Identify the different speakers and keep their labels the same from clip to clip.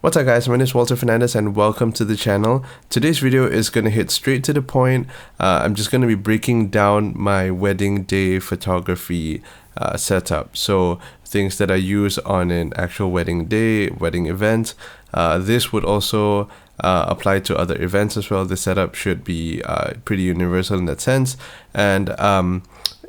Speaker 1: What's up guys, my name is Walter Fernandez and welcome to the channel. Today's video is going to hit straight to the point. I'm just going to be breaking down my wedding day photography setup. So things that I use on an actual wedding day, wedding event. This would also apply to other events as well. The setup should be pretty universal in that sense. And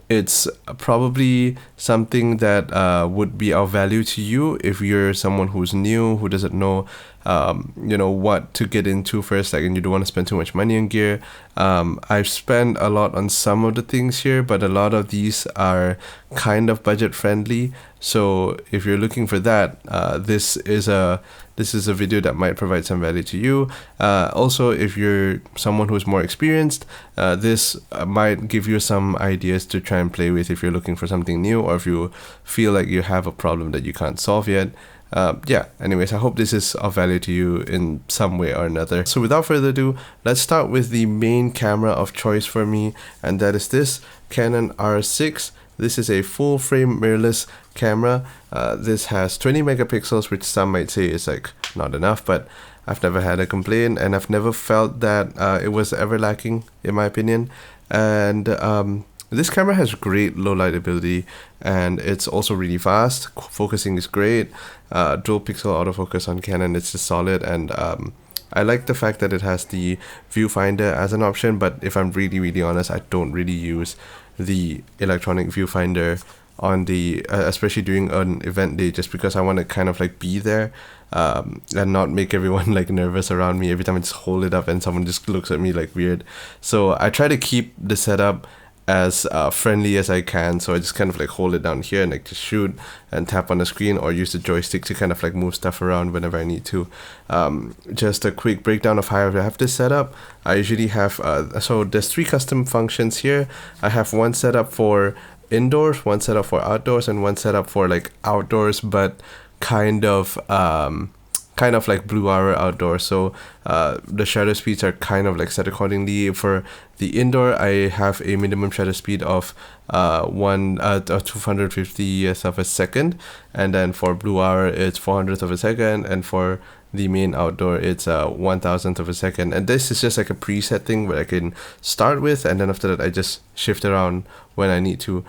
Speaker 1: it's probably something that would be of value to you if you're someone who's new, who doesn't know, what to get into first, and you don't want to spend too much money on gear. I've spent a lot on some of the things here, but a lot of these are kind of budget friendly. So if you're looking for that, this is a video that might provide some value to you. Also, if you're someone who's more experienced, this might give you some ideas to try and play with if you're looking for something new, or if you feel like you have a problem that you can't solve yet. Anyways, I hope this is of value to you in some way or another. So without further ado, let's start with the main camera of choice for me, and that is this Canon R6. This is a full frame mirrorless camera. This has 20 megapixels, which some might say is like not enough, but I've never had a complaint, and I've never felt that it was ever lacking, in my opinion. And this camera has great low light ability, and it's also really fast. Focusing is great. Dual pixel autofocus on Canon, it's just solid, and I like the fact that it has the viewfinder as an option, but if I'm really honest, I don't really use the electronic viewfinder on the especially during an event day, just because I want to kind of like be there and not make everyone like nervous around me every time I just hold it up and someone just looks at me like weird. So I try to keep the setup as friendly as I can, so I just kind of like hold it down here and like just shoot and tap on the screen, or use the joystick to kind of like move stuff around whenever I need to. Just a quick breakdown of how I have this set up. I usually have so there's 3 custom functions here. I have one set up for indoors, one set up for outdoors, and one set up for like outdoors but kind of like blue hour outdoors. So the shutter speeds are kind of like set accordingly. For the indoor, I have a minimum shutter speed of 250th of a second, and then for blue hour it's 400th of a second, and for the main outdoor it's 1000th of a second. And this is just like a preset thing where I can start with, and then after that I just shift around when I need to.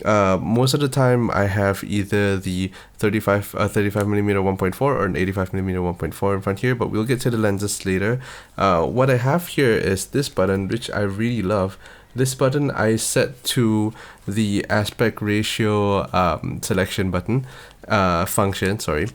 Speaker 1: Most of the time I have either the 35mm 1.4 or an 85mm 1.4 in front here, but we'll get to the lenses later. What I have here is this button, which I really love. This button I set to the aspect ratio selection button function, sorry.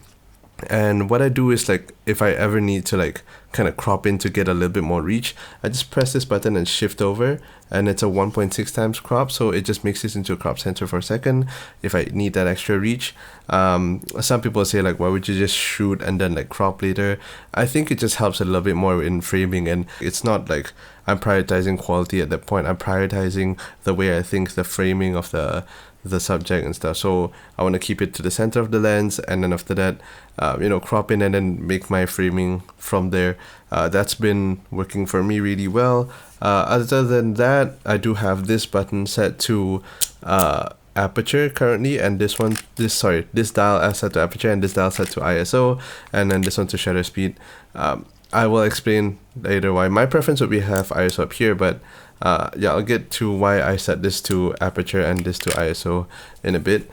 Speaker 1: And what I do is, like, if I ever need to like kind of crop in to get a little bit more reach, I just press this button and shift over, and it's a 1.6 times crop, so it just makes this into a crop center for a second if I need that extra reach. Some people say like, why would you just shoot and then like crop later? I think it just helps a little bit more in framing, and it's not like I'm prioritizing quality at that point. I'm prioritizing the way I think the framing of the subject and stuff. So I want to keep it to the center of the lens, and then after that crop in and then make my framing from there. That's been working for me really well. Other than that, I do have this button set to aperture currently, and this dial is set to aperture, and this dial set to ISO, and then this one to shutter speed. I will explain later why. My preference would be have ISO up here, but I'll get to why I set this to aperture and this to ISO in a bit.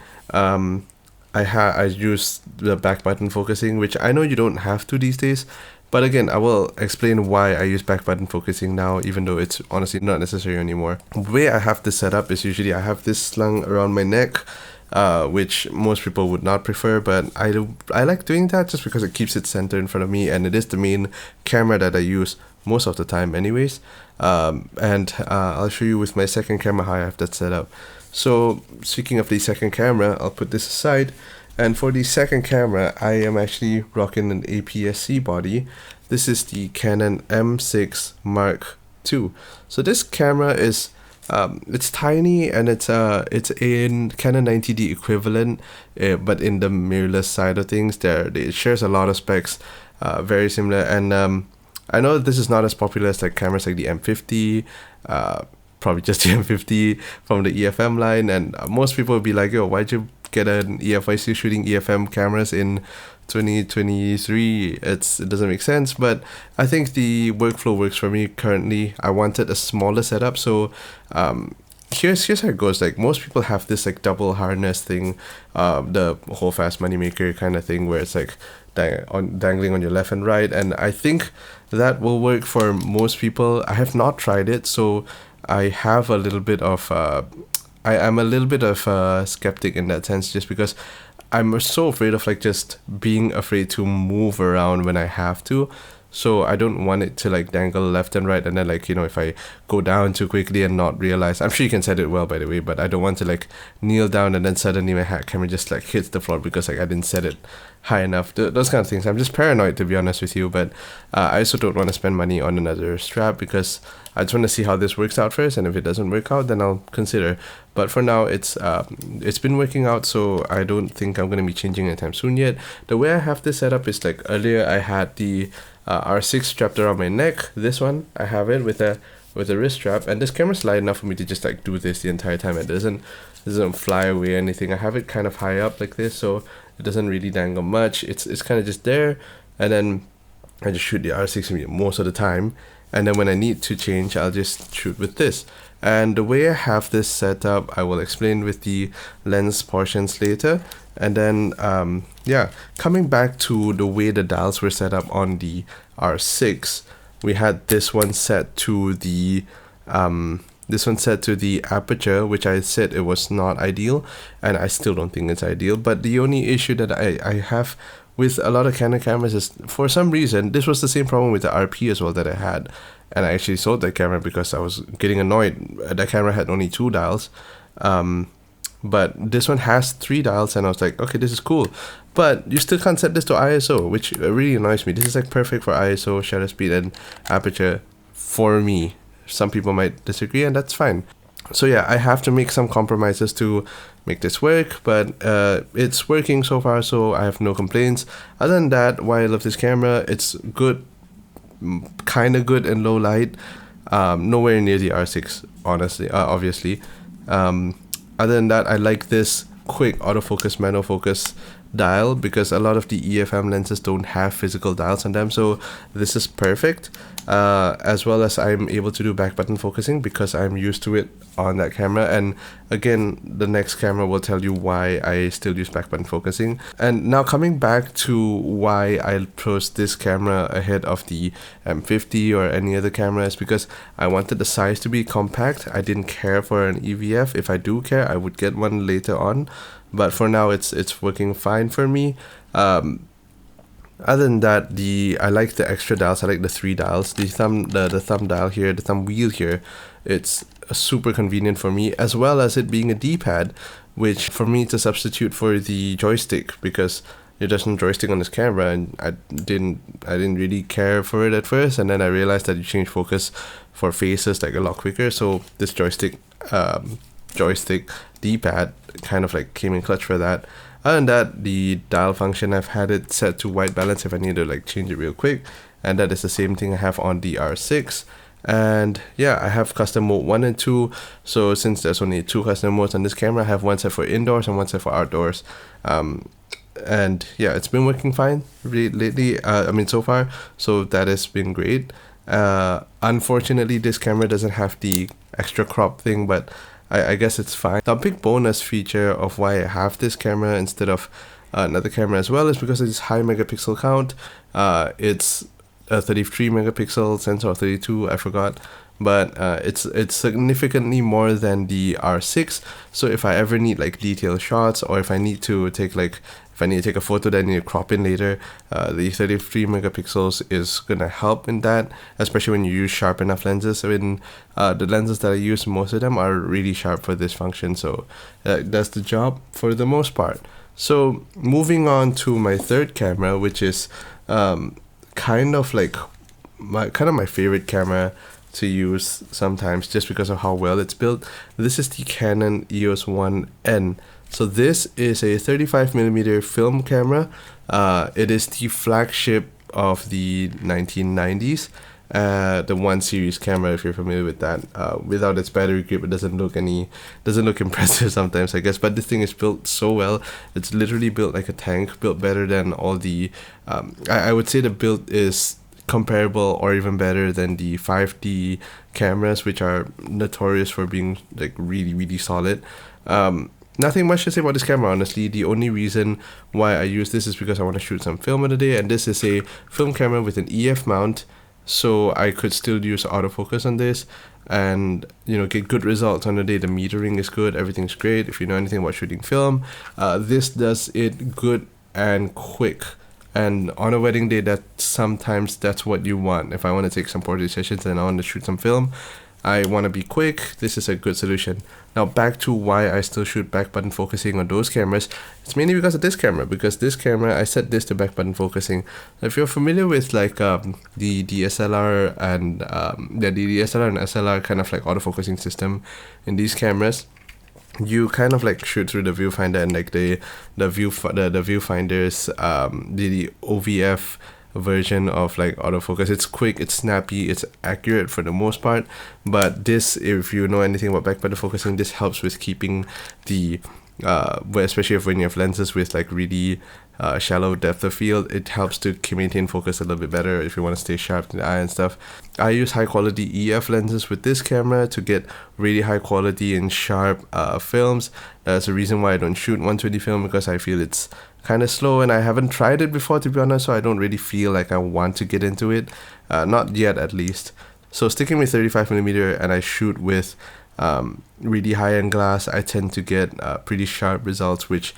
Speaker 1: I use the back button focusing, which I know you don't have to these days, but again, I will explain why I use back button focusing now, even though it's honestly not necessary anymore. The way I have this set up is usually I have this slung around my neck, which most people would not prefer, but I like doing that just because it keeps it centered in front of me, and it is the main camera that I use most of the time anyways. I'll show you with my second camera how I have that set up. So speaking of the second camera, I'll put this aside, and for the second camera I am actually rocking an APS-C body. This is the Canon M6 Mark II. So this camera is it's tiny, and it's in Canon 90D equivalent, but in the mirrorless side of things. It shares a lot of specs, very similar, and I know this is not as popular as like cameras like the M50, probably just the M50 from the EFM line, and most people would be like, yo, why'd you get an EF. Why is he shooting EFM cameras in 2023? It doesn't make sense, but I think the workflow works for me currently. I wanted a smaller setup, so here's how it goes. Like, most people have this like double harness thing, the whole fast money maker kind of thing, where it's like dangling on your left and right, and I think that will work for most people. I have not tried it, so I have a little bit of I am a little bit of a skeptic in that sense, just because I'm so afraid of like just being afraid to move around when I have to. So I don't want it to like dangle left and right, and then like, you know, if I go down too quickly and not realize, I'm sure you can set it well, by the way, but I don't want to like kneel down and then suddenly my camera just like hits the floor because like I didn't set it high enough. Those kind of things. I'm just paranoid, to be honest with you, but I also don't want to spend money on another strap, because I just want to see how this works out first, and if it doesn't work out, then I'll consider. But for now, it's been working out, so I don't think I'm going to be changing anytime soon yet. The way I have this set up is like, earlier I had the R6 strapped around my neck. This one, I have it with a wrist strap, and this camera's light enough for me to just like do this the entire time. It doesn't fly away or anything. I have it kind of high up like this, so it doesn't really dangle much. It's kind of just there, and then I just shoot the R6 most of the time, and then when I need to change, I'll just shoot with this. And the way I have this set up, I will explain with the lens portions later. And then yeah, coming back to the way the dials were set up on the R6, we had this one set to the aperture, which I said it was not ideal, and I still don't think it's ideal. But the only issue that I have with a lot of Canon cameras is, for some reason, this was the same problem with the RP as well that I had, and I actually sold that camera because I was getting annoyed. That camera had only 2 dials, but this one has 3 dials, and I was like, okay, this is cool, but you still can't set this to ISO, which really annoys me. This is like perfect for ISO, shutter speed, and aperture for me. Some people might disagree, and that's fine. So yeah, I have to make some compromises to make this work, but it's working so far, so I have no complaints. Other than that, why I love this camera, it's good, kind of good in low light, nowhere near the R6, honestly, obviously. Other than that, I like this quick autofocus, manual focus dial, because a lot of the EFM lenses don't have physical dials on them, so this is perfect. As well as I'm able to do back button focusing because I'm used to it on that camera, and again, the next camera will tell you why I still use back button focusing. And now coming back to why I chose this camera ahead of the M50 or any other cameras, because I wanted the size to be compact. I didn't care for an EVF. If I do care, I would get one later on, but for now it's working fine for me. Other than that, I like the extra dials. I like the 3 dials. The thumb dial here, the thumb wheel here, it's super convenient for me, as well as it being a D-pad, which for me it's a substitute for the joystick, because there's no joystick on this camera, and I didn't really care for it at first, and then I realized that you change focus for faces like a lot quicker, so this joystick D-pad kind of like came in clutch for that. Other than that, the dial function, I've had it set to white balance if I need to like change it real quick, and that is the same thing I have on the R6. And yeah, I have custom mode 1 and 2, so since there's only 2 custom modes on this camera, I have one set for indoors and one set for outdoors. And yeah, it's been working fine really lately, so far, so that has been great. Unfortunately, this camera doesn't have the extra crop thing, but I guess it's fine. The big bonus feature of why I have this camera instead of another camera as well is because of this high megapixel count. It's a 33 megapixel sensor, or 32, I forgot, but it's significantly more than the R6. So if I ever need like detailed shots, or if I need to take a photo that I need to crop in later, the 33 megapixels is gonna help in that, especially when you use sharp enough lenses. I mean, the lenses that I use, most of them are really sharp for this function, so that's the job for the most part. So moving on to my third camera, which is kind of my favorite camera to use sometimes, just because of how well it's built. This is the Canon EOS-1n. So this is a 35mm film camera. It is the flagship of the 1990s, the 1 series camera, if you're familiar with that. Without its battery grip, it doesn't look impressive sometimes, I guess. But this thing is built so well. It's literally built like a tank, built better than all the. I would say the build is comparable or even better than the 5D cameras, which are notorious for being like really, really solid. Nothing much to say about this camera, honestly. The only reason why I use this is because I want to shoot some film in the day, and this is a film camera with an EF mount, so I could still use autofocus on this and, you know, get good results on the day. The metering is good, everything's great. If you know anything about shooting film, this does it good and quick. And on a wedding day, sometimes that's what you want. If I want to take some portrait sessions and I want to shoot some film, I want to be quick, this is a good solution. Now back to why I still shoot back button focusing on those cameras. It's mainly because of this camera, I set this to back button focusing. If you're familiar with like the DSLR and the DSLR and SLR kind of like autofocusing system in these cameras, you kind of like shoot through the viewfinder, and like the viewfinders, the OVF version of like autofocus. It's quick, it's snappy, it's accurate for the most part. But this, if you know anything about back button focusing, this helps with keeping the especially when you have lenses with like really shallow depth of field, it helps to maintain focus a little bit better if you want to stay sharp in the eye and stuff. I use high quality EF lenses with this camera to get really high quality and sharp films. That's the reason why I don't shoot 120 film, because I feel it's kind of slow, and I haven't tried it before, to be honest, so I don't really feel like I want to get into it, not yet at least. So sticking with 35mm, and I shoot with really high-end glass, I tend to get pretty sharp results, which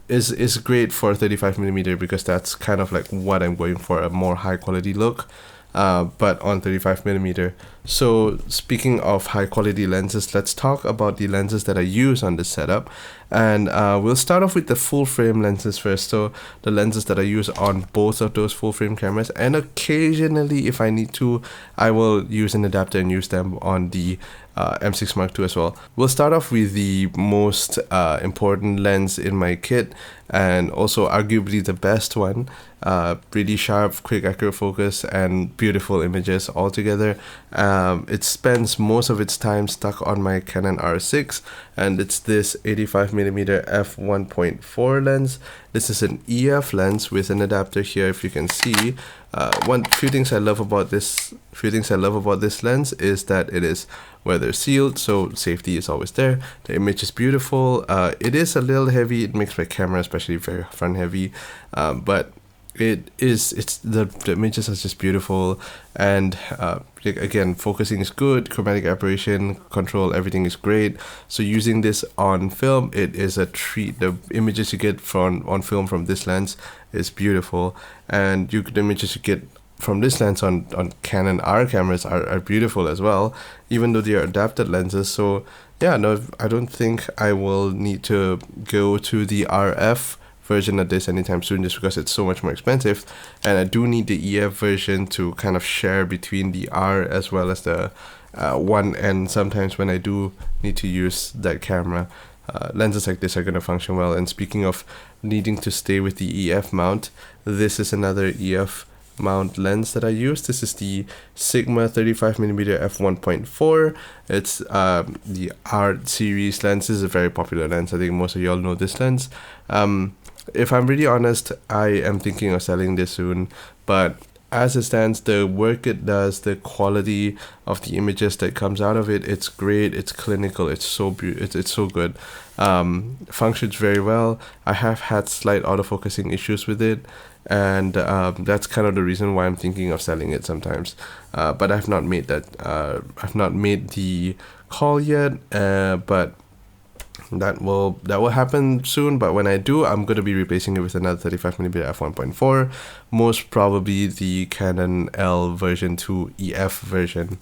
Speaker 1: is great for 35mm, because that's kind of like what I'm going for, a more high quality look, but on 35mm. So speaking of high quality lenses, let's talk about the lenses that I use on this setup. And we'll start off with the full frame lenses first. So the lenses that I use on both of those full frame cameras, and occasionally if I need to, I will use an adapter and use them on the M6 Mark II as well. We'll start off with the most important lens in my kit, and also arguably the best one. Really sharp, quick, accurate focus, and beautiful images all together. It spends most of its time stuck on my Canon R6, and it's this 85mm f1.4 lens. This is an EF lens with an adapter here, if you can see. Few things I love about this lens is that it is weather sealed, so safety is always there. The image is beautiful. It is a little heavy. It makes my camera especially very front heavy, but the images are just beautiful, and again, focusing is good, chromatic aberration control, everything is great. So using this on film, it is a treat. The images you get on film from this lens is beautiful, and the images you get from this lens on Canon R cameras are beautiful as well, even though they are adapted lenses. So yeah, no, I don't think I will need to go to the RF version of this anytime soon, just because it's so much more expensive, and I do need the EF version to kind of share between the R as well as the 1N. Sometimes when I do need to use that camera, lenses like this are going to function well. And speaking of needing to stay with the EF mount, this is another EF mount lens that I use. This is the Sigma 35mm f1.4. It's the R series lens. This is a very popular lens. I think most of y'all know this lens. If I'm really honest, I am thinking of selling this soon, but as it stands, the work it does, the quality of the images that comes out of it, it's great, it's clinical, it's so it's so good. Functions very well. I have had slight autofocusing issues with it, and that's kind of the reason why I'm thinking of selling it sometimes. But I've not made the call yet, but that will happen soon. But when I do, I'm going to be replacing it with another 35mm f1.4, most probably the Canon L version 2 EF version.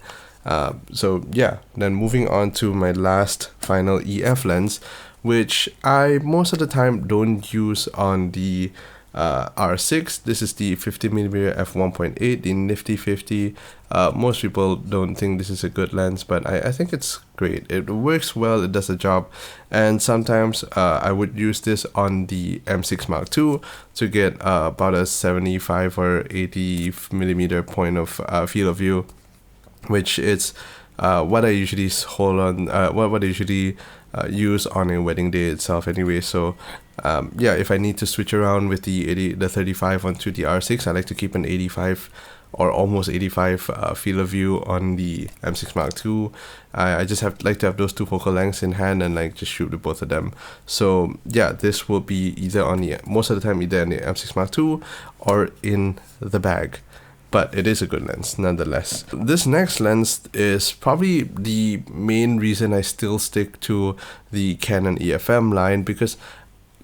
Speaker 1: So yeah, then moving on to my last final EF lens, which I most of the time don't use on the R6. This is the 50mm f1.8, the nifty 50. Most people don't think this is a good lens, but I think it's great. It works well, it does the job, and sometimes I would use this on the M6 Mark II to get about a 75 or 80 millimeter point of field of view, which is what I usually hold on, what I usually use on a wedding day itself anyway. So yeah, if I need to switch around with the 35 onto the R6, I like to keep an 85 or almost 85 field of view on the M6 Mark II. I just like to have those two focal lengths in hand and like just shoot with both of them. So yeah, this will be either on the, most of the time, either on the M6 Mark II or in the bag. But it is a good lens nonetheless. This next lens is probably the main reason I still stick to the Canon EF-M line, because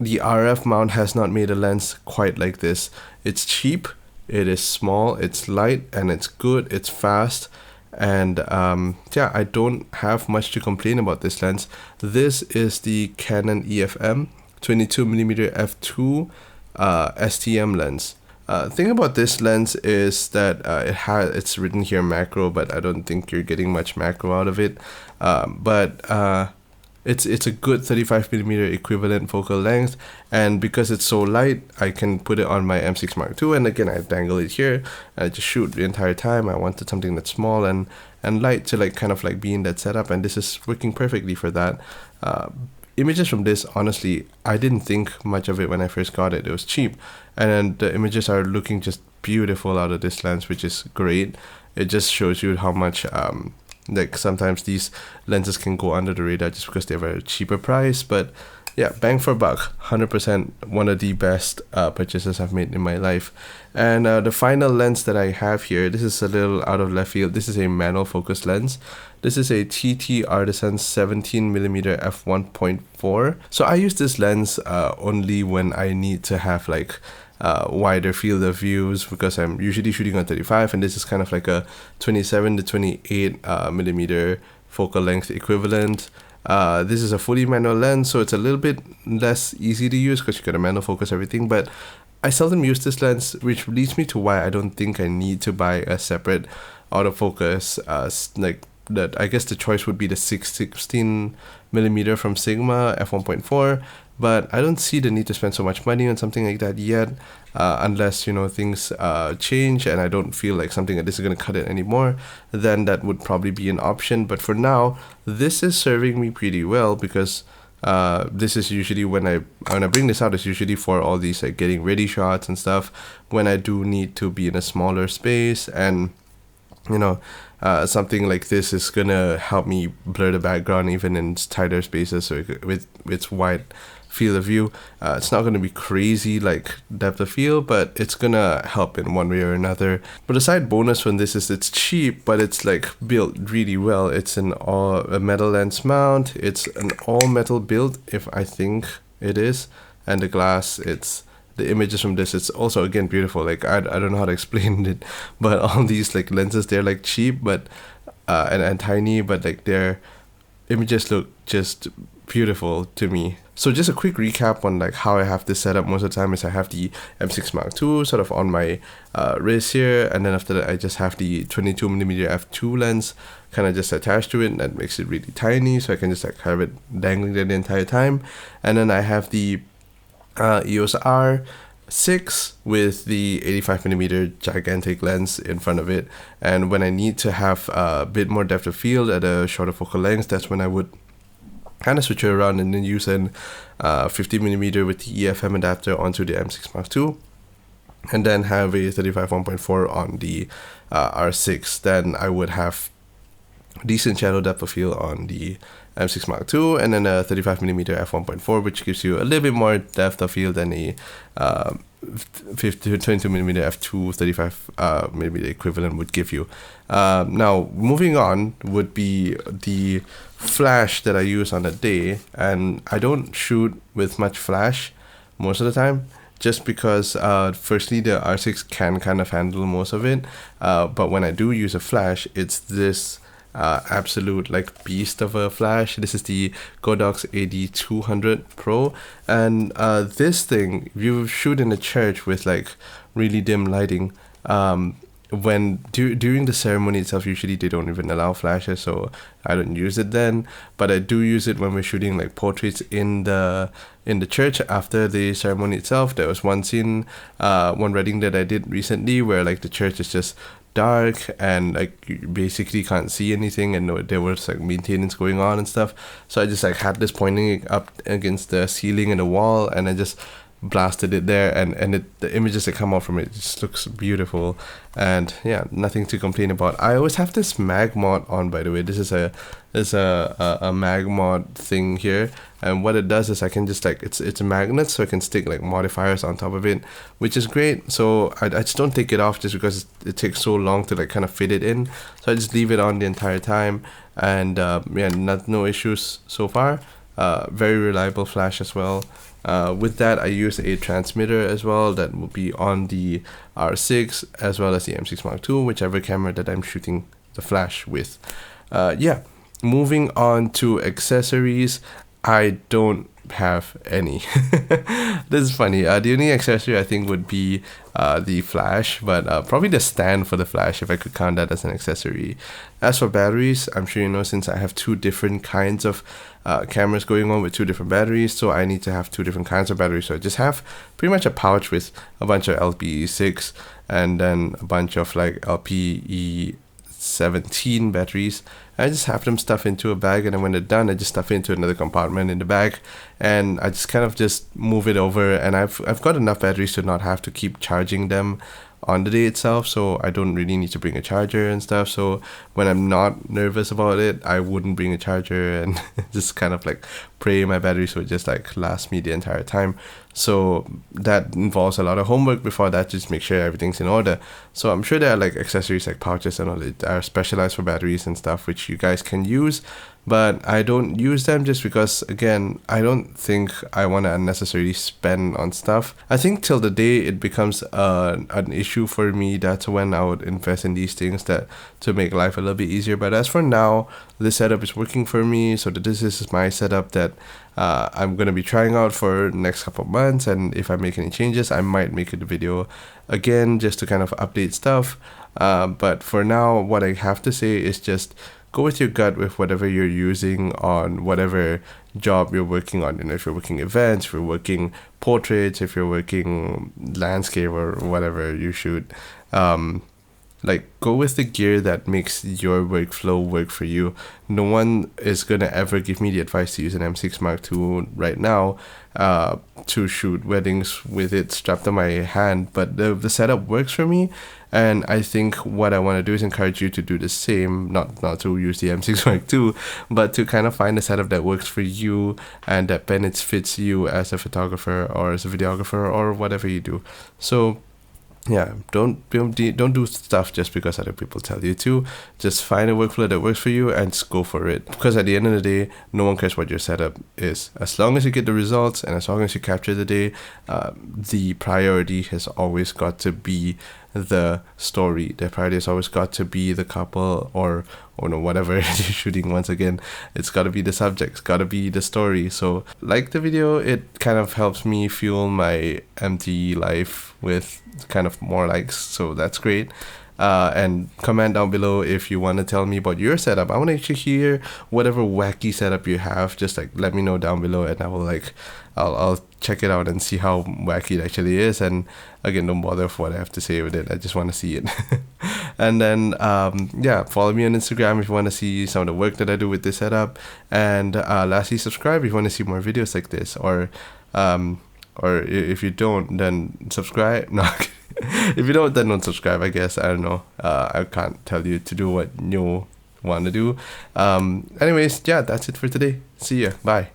Speaker 1: the RF mount has not made a lens quite like this. It's cheap, it is small, it's light, and it's good, it's fast. And yeah, I don't have much to complain about this lens. This is the Canon EF-M 22mm f2 STM lens. Thing about this lens is that it's written here macro, but I don't think you're getting much macro out of it. It's a good 35mm equivalent focal length, and because it's so light, I can put it on my M6 Mark II, and again I dangle it here and I just shoot the entire time. I wanted something that's small and light to like kind of like be in that setup, and this is working perfectly for that. Images from this, honestly, I didn't think much of it when I first got it. It was cheap, and the images are looking just beautiful out of this lens, which is great. It just shows you how much like sometimes these lenses can go under the radar just because they're very cheaper price. But yeah, bang for buck, 100% one of the best purchases I've made in my life. And the final lens that I have here, this is a little out of left field. This is a manual focus lens. This is a TT Artisan 17mm f1.4. So I use this lens only when I need to have like wider field of views, because I'm usually shooting on 35, and this is kind of like a 27 to 28 millimeter focal length equivalent. This is a fully manual lens, so it's a little bit less easy to use because you gotta manual focus everything, but I seldom use this lens, which leads me to why I don't think I need to buy a separate autofocus like that. I guess the choice would be the 16mm from Sigma f1.4, but I don't see the need to spend so much money on something like that yet, unless, you know, things change and I don't feel like something like this is going to cut it anymore. Then that would probably be an option. But for now, this is serving me pretty well, because this is usually when I bring this out, it's usually for all these like getting ready shots and stuff, when I do need to be in a smaller space, and you know, something like this is gonna help me blur the background even in tighter spaces, so with its wide field of view. It's not gonna be crazy like depth of field, but it's gonna help in one way or another. But a side bonus from this is it's cheap, but it's like built really well. It's a metal lens mount. It's an all metal build, if I think it is, and the glass, the images from this, it's also again beautiful. Like I don't know how to explain it, but all these like lenses, they're like cheap but and tiny, but like their images look just beautiful to me. So just a quick recap on like how I have this set up most of the time is I have the M6 Mark II sort of on my wrist here, and then after that I just have the 22mm f2 lens kind of just attached to it, and that makes it really tiny, so I can just like have it dangling there the entire time. And then I have the EOS R6 with the 85mm gigantic lens in front of it, and when I need to have a bit more depth of field at a shorter focal length, that's when I would kind of switch it around and then use an 50mm with the EF-M adapter onto the M6 Mark II, and then have a 35 1.4 on the R6. Then I would have decent shadow depth of field on the M6 Mark II, and then a 35mm f1.4, which gives you a little bit more depth of field than a 22mm f2 35mm equivalent would give you. Now moving on would be the flash that I use on a day, and I don't shoot with much flash most of the time, just because firstly the R6 can kind of handle most of it, but when I do use a flash, it's this absolute like beast of a flash. This is the Godox AD200 Pro, and this thing, if you shoot in a church with like really dim lighting, during the ceremony itself, usually they don't even allow flashes, so I don't use it then, but I do use it when we're shooting like portraits in the church after the ceremony itself. There was one scene, one wedding that I did recently where like the church is just dark and like you basically can't see anything, and there was like maintenance going on and stuff, so I just like had this pointing up against the ceiling and the wall, and I just blasted it there, and the images that come out from it just looks beautiful, and yeah, nothing to complain about. I always have this mag mod on, by the way. This is a mag mod thing here, and what it does is I can just like, it's a magnet, so I can stick like modifiers on top of it, which is great. So I just don't take it off just because it takes so long to like kind of fit it in, so I just leave it on the entire time, and yeah, no issues so far. Very reliable flash as well. With that, I use a transmitter as well that will be on the R6 as well as the M6 Mark II, whichever camera that I'm shooting the flash with. Yeah, moving on to accessories, I don't have any. This is funny. The only accessory I think would be the flash, but probably the stand for the flash, if I could count that as an accessory. As for batteries, I'm sure you know, since I have two different kinds of cameras going on with two different batteries, so I need to have two different kinds of batteries. So I just have pretty much a pouch with a bunch of LPE6 and then a bunch of like LPE17 batteries. I just have them stuff into a bag, and then when they're done, I just stuff it into another compartment in the bag, and I just kind of just move it over, and I've got enough batteries to not have to keep charging them on the day itself, so I don't really need to bring a charger and stuff. So when I'm not nervous about it, I wouldn't bring a charger and just kind of like pray my battery so it just like lasts me the entire time. So that involves a lot of homework before that, just make sure everything's in order. So I'm sure there are like accessories like pouches and all that are specialized for batteries and stuff, which you guys can use, but I don't use them just because, again, I don't think I want to unnecessarily spend on stuff. I think till the day it becomes an issue for me, that's when I would invest in these things that to make life a little bit easier. But as for now, this setup is working for me, so this is my setup that I'm going to be trying out for the next couple of months, and if I make any changes, I might make it a video again just to kind of update stuff. But for now, what I have to say is just go with your gut with whatever you're using on whatever job you're working on. You know, if you're working events, if you're working portraits, if you're working landscape or whatever you shoot, like go with the gear that makes your workflow work for you. No one is gonna ever give me the advice to use an M6 Mark II right now to shoot weddings with it strapped on my hand, but the setup works for me, and I think what I want to do is encourage you to do the same, not to use the M6 Mark II, but to kind of find a setup that works for you and that fits you as a photographer or as a videographer or whatever you do. So yeah, don't do stuff just because other people tell you to. Just find a workflow that works for you and just go for it. Because at the end of the day, no one cares what your setup is. As long as you get the results and as long as you capture the day, the priority has always got to be the story. The priority has always got to be the couple or no, whatever you're shooting. Once again, it's got to be the subject, it's got to be the story. So like the video, it kind of helps me fuel my empty life with kind of more likes, so that's great. And comment down below if you want to tell me about your setup. I want to actually hear whatever wacky setup you have. Just like let me know down below, and I will like I'll check it out and see how wacky it actually is. And again, don't bother with what I have to say with it, I just want to see it. And then yeah, follow me on Instagram if you want to see some of the work that I do with this setup. And lastly, subscribe if you want to see more videos like this, or if you don't, then subscribe. No, if you don't, then don't subscribe, I guess. I don't know. I can't tell you to do what you want to do. Anyways, yeah, that's it for today. See ya. Bye.